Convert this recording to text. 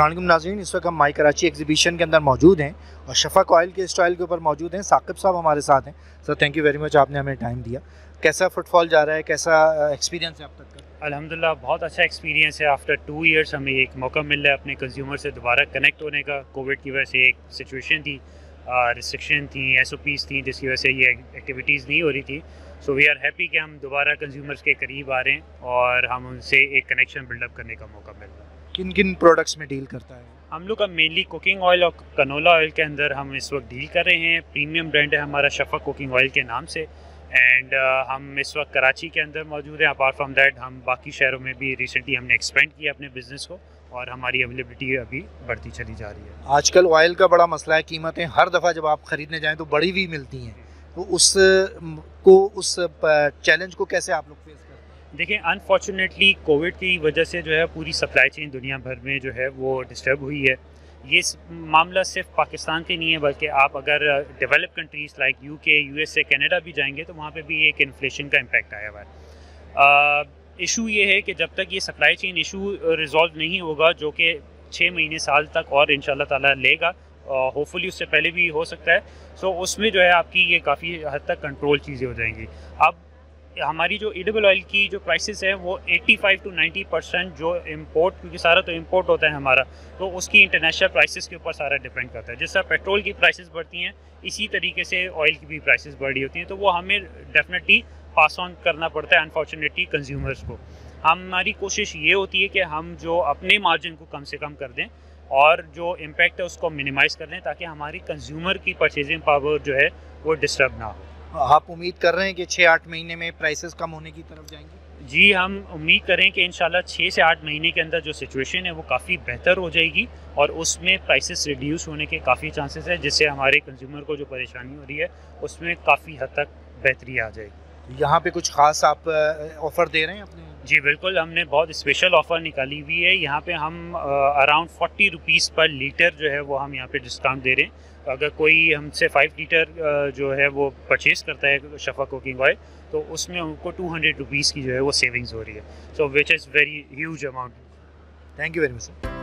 अस्सलाम वालेकुम नाज़रीन, इस वक्त हम माई कराची एग्जीबिशन के अंदर मौजूद हैं और शफ़क़ ऑयल के स्टॉल के ऊपर मौजूद हैं। साकिब साहब हमारे साथ हैं। Sir thank you very much, आपने हमें टाइम दिया। कैसा फुटफॉल जा रहा है, कैसा एक्सपीरियंस है अब तक का? अल्हम्दुलिल्लाह बहुत अच्छा एक्सपीरियंस है। आफ्टर 2 इयर्स हमें एक मौका मिल रहा है अपने कंज्यूमर से दोबारा कनेक्ट होने का। कोविड की वजह से एक सिचुएशन थी, रिस्ट्रिक्शन थी, SOPs थी, जिसकी वजह से ये एक्टिविटीज़ नहीं हो रही थी। सो वी आर हैप्पी कि हम दोबारा कंज्यूमर्स के करीब आ रहे हैं और हम उनसे एक कनेक्शन बिल्डअप करने का मौका मिल रहा है। किन किन प्रोडक्ट्स में डील करता है? हम लोग का मेनली कुकिंग ऑयल और कनोला ऑयल के अंदर हम इस वक्त डील कर रहे हैं। प्रीमियम ब्रांड है हमारा शफ़क़ कुकिंग ऑयल के नाम से। एंड हम इस वक्त कराची के अंदर मौजूद हैं। अपार्ट फ्राम दैट हम बाकी शहरों में भी रिसेंटली हमने एक्सपेंड किया अपने बिज़नेस को और हमारी अवेलेबिलिटी अभी बढ़ती चली जा रही है। आजकल ऑयल का बड़ा मसला है, कीमतें हर दफ़ा जब आप ख़रीदने जाएँ तो बढ़ी हुई मिलती हैं, तो उस चैलेंज को कैसे आप लोग फेस करते हैं? देखिए, अनफॉर्चुनेटली कोविड की वजह से जो है पूरी सप्लाई चेन दुनिया भर में जो है वो डिस्टर्ब हुई है। ये मामला सिर्फ पाकिस्तान के नहीं है, बल्कि आप अगर develop countries like UK, USA, Canada भी जाएंगे तो वहाँ पे भी एक इन्फ्लेशन का इम्पैक्ट आया हुआ है। इशू ये है कि जब तक ये सप्लाई चेन इशू रिजॉल्व नहीं होगा, जो कि 6 महीने साल तक और इंशाल्लाह ताला लेगा, होपफुली उससे पहले भी हो सकता है। सो उसमें जो है आपकी ये काफ़ी हद तक कंट्रोल चीज़ें हो जाएंगी। अब हमारी जो एडिबल ऑयल की जो प्राइसेस है वो 85 to 90% जो इंपोर्ट, क्योंकि सारा तो इंपोर्ट होता है हमारा, तो उसकी इंटरनेशनल प्राइसेस के ऊपर सारा डिपेंड करता है। जिस तरह पेट्रोल की प्राइसेस बढ़ती हैं, इसी तरीके से ऑयल की भी प्राइसेस बढ़ रही होती हैं, तो वो हमें डेफिनेटली पास ऑन करना पड़ता है अनफॉर्चुनेटली कंज्यूमर्स को। हमारी कोशिश ये होती है कि हम जो अपने मार्जिन को कम से कम कर दें और जो इम्पैक्ट है उसको मिनिमाइज़ कर दें, ताकि हमारी कंज्यूमर की परचेजिंग पावर जो है वो डिस्टर्ब ना हो। आप उम्मीद कर रहे हैं कि 6-8 महीने में प्राइसेस कम होने की तरफ जाएंगे? जी, हम उम्मीद करें कि इंशाल्लाह 6 से 8 महीने के अंदर जो सिचुएशन है वो काफ़ी बेहतर हो जाएगी और उसमें प्राइसेस रिड्यूस होने के काफ़ी चांसेस है, जिससे हमारे कंज्यूमर को जो परेशानी हो रही है उसमें काफ़ी हद तक बेहतरी आ जाएगी। यहाँ पे कुछ ख़ास आप ऑफ़र दे रहे हैं अपने? जी बिल्कुल, हमने बहुत स्पेशल ऑफ़र निकाली हुई है। यहाँ पे हम अराउंड 40 रुपीज़ पर लीटर जो है वो हम यहाँ पे डिस्काउंट दे रहे हैं। अगर कोई हमसे 5 लीटर जो है वो परचेज़ करता है शफ़क़ कुकिंग ऑयल, तो उसमें उनको 200 रुपीज़ की जो है वो सेविंग्स हो रही है। So which is very huge amount. Thank you very much sir.